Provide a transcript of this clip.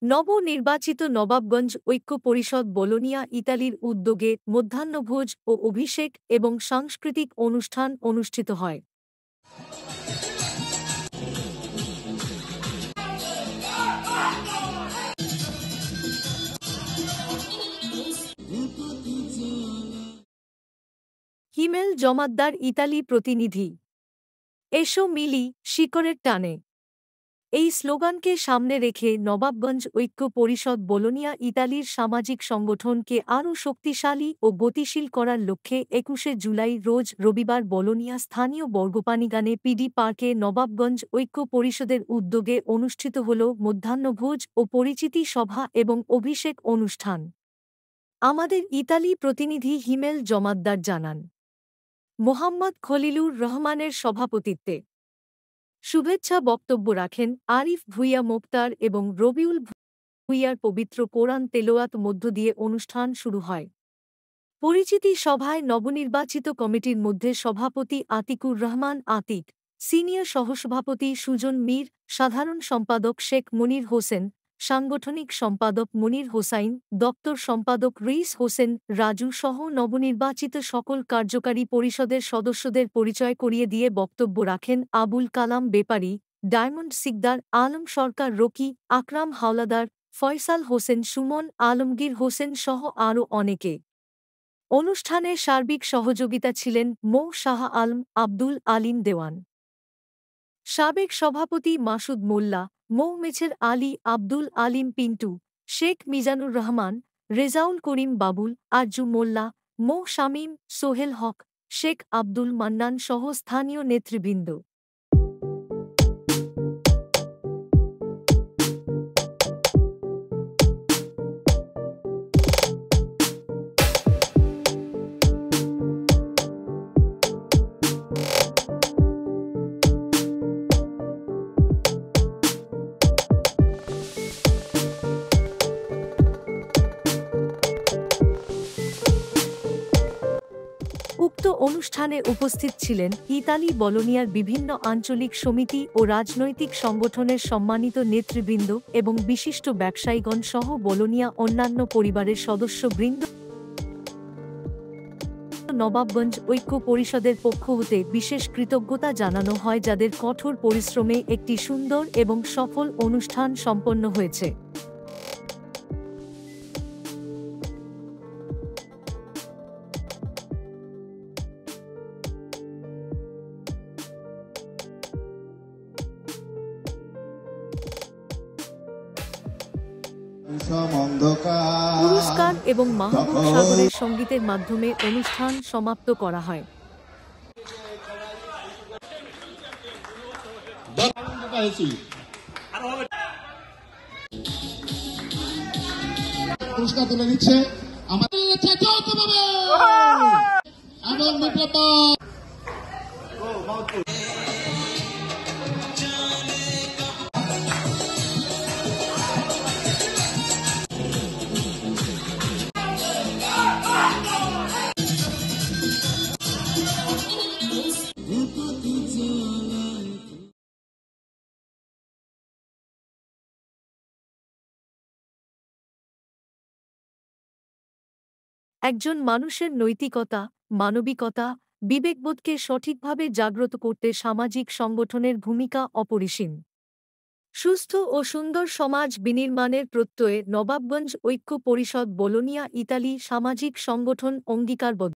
নবনির্বাচিত নবাবগঞ্জ ঐক্য পরিষদ বোলোনিয়া ইতালির উদ্যোগে মধ্যাহ্নভোজ ও অভিষেক এবং সাংস্কৃতিক অনুষ্ঠান অনুষ্ঠিত হয়। হিমেল জমাদ্দার ইতালি প্রতিনিধি। এসো মিলি শিকড়ের টানে। এই স্লোগানকে সামনে রেখে নবাবগঞ্জ ঐক্য পরিষদ বোলোনিয়া ইতালির সামাজিক সংগঠনকে আরও শক্তিশালী ও গতিশীল করার লক্ষ্যে ২১শে জুলাই রোজ রবিবার বোলোনিয়া স্থানীয় বর্গপানিগানে পিডি পার্কে নবাবগঞ্জ ঐক্য পরিষদের উদ্যোগে অনুষ্ঠিত হল মধ্যাহ্নভোজ ও পরিচিতি সভা এবং অভিষেক অনুষ্ঠান। আমাদের ইতালি প্রতিনিধি হিমেল জমাদ্দার জানান, মোহাম্মদ খলিলুর রহমানের সভাপতিত্বে শুভেচ্ছা বক্তব্য রাখেন আরিফ ভুঁইয়া মোক্তার এবং রবিউল ভুঁইয়ার পবিত্র কোরআন তেলাওয়াত মধ্য দিয়ে অনুষ্ঠান শুরু হয়। পরিচিতি সভায় নবনির্বাচিত কমিটির মধ্যে সভাপতি আতিকুর রহমান আতিক, সিনিয়র সহসভাপতি সুজন মীর, সাধারণ সম্পাদক শেখ মনির হোসেন, সাংগঠনিক সম্পাদক মনির হোসাইন, দপ্তর সম্পাদক রইস হোসেন রাজু সহ নবনির্বাচিত সকল কার্যকারী পরিষদের সদস্যদের পরিচয় করিয়ে দিয়ে বক্তব্য রাখেন আবুল কালাম বেপারী, ডায়মন্ড সিকদার, আলম সরকার রকি, আকরাম হাওলাদার, ফয়সাল হোসেন সুমন, আলমগীর হোসেন সহ আরও অনেকে। অনুষ্ঠানে সার্বিক সহযোগিতা ছিলেন মো শাহ আলম, আব্দুল আলিম দেওয়ান, সাবেক সভাপতি মাসুদ মোল্লা, মো মেছের আলী, আব্দুল আলিম পিন্টু, শেখ মিজানুর রহমান, রেজাউল করিম বাবুল, আরজু মোল্লা, মো শামীম, সোহেল হক, শেখ আব্দুল মান্নান সহ স্থানীয় নেতৃবৃন্দ। উক্ত অনুষ্ঠানে উপস্থিত ছিলেন ইতালি বোলোনিয়ার বিভিন্ন আঞ্চলিক সমিতি ও রাজনৈতিক সংগঠনের সম্মানিত নেতৃবৃন্দ এবং বিশিষ্ট ব্যবসায়ীগণ সহ বোলোনিয়া অন্যান্য পরিবারের সদস্যবৃন্দ। নবাবগঞ্জ ঐক্য পরিষদের পক্ষ হতে বিশেষ কৃতজ্ঞতা জানানো হয় যাদের কঠোর পরিশ্রমে একটি সুন্দর এবং সফল অনুষ্ঠান সম্পন্ন হয়েছে। পুরস্কার এবং মাহবুব সাগরের সঙ্গীতের মাধ্যমে অনুষ্ঠান সমাপ্ত করা হয়। পুরস্কার তুলে দিচ্ছে আমাদের একজন মানুষের নৈতিকতা, মানবিকতা, বিবেকবোধকে সঠিকভাবে জাগ্রত করতে সামাজিক সংগঠনের ভূমিকা অপরিসীম। সুস্থ ও সুন্দর সমাজ বিনির্মাণের প্রত্যয়ে নবাবগঞ্জ ঐক্য পরিষদ বোলোনিয়া ইতালি সামাজিক সংগঠন অঙ্গীকারবদ্ধ।